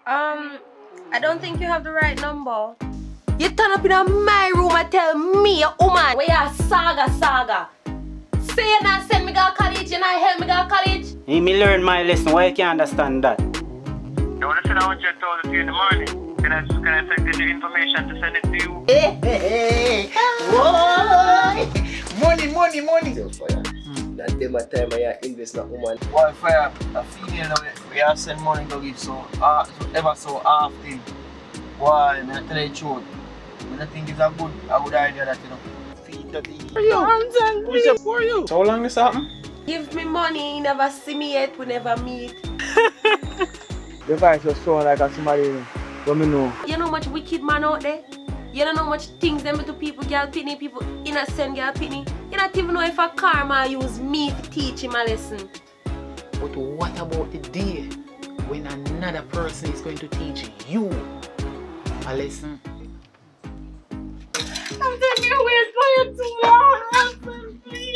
I don't think you have the right number. You turn up in my room and tell me, a woman, where you saga. Say you not send me to college, you not help me to college. Me learn my lesson, why you can't understand that? You want to send 100,000 to you in the morning? Can I send you the information to send it to you? Hey. Whoa! Money. That day my time I invest in a woman. Why fire a female now we have send money to give so ever so often. Why, I tell you the truth. I think it's a good idea that feed the thing. For you. So how long this happen? Give me money, you never see me yet, we never meet. The voice was sound like somebody don't know. You know how much wicked man out there? You don't know how much things them do people, girl pitney, people innocent girl pitney. You don't even know if a karma use me to teach him a lesson. But what about the day when another person is going to teach you a lesson? I'm taking away for you too long, please.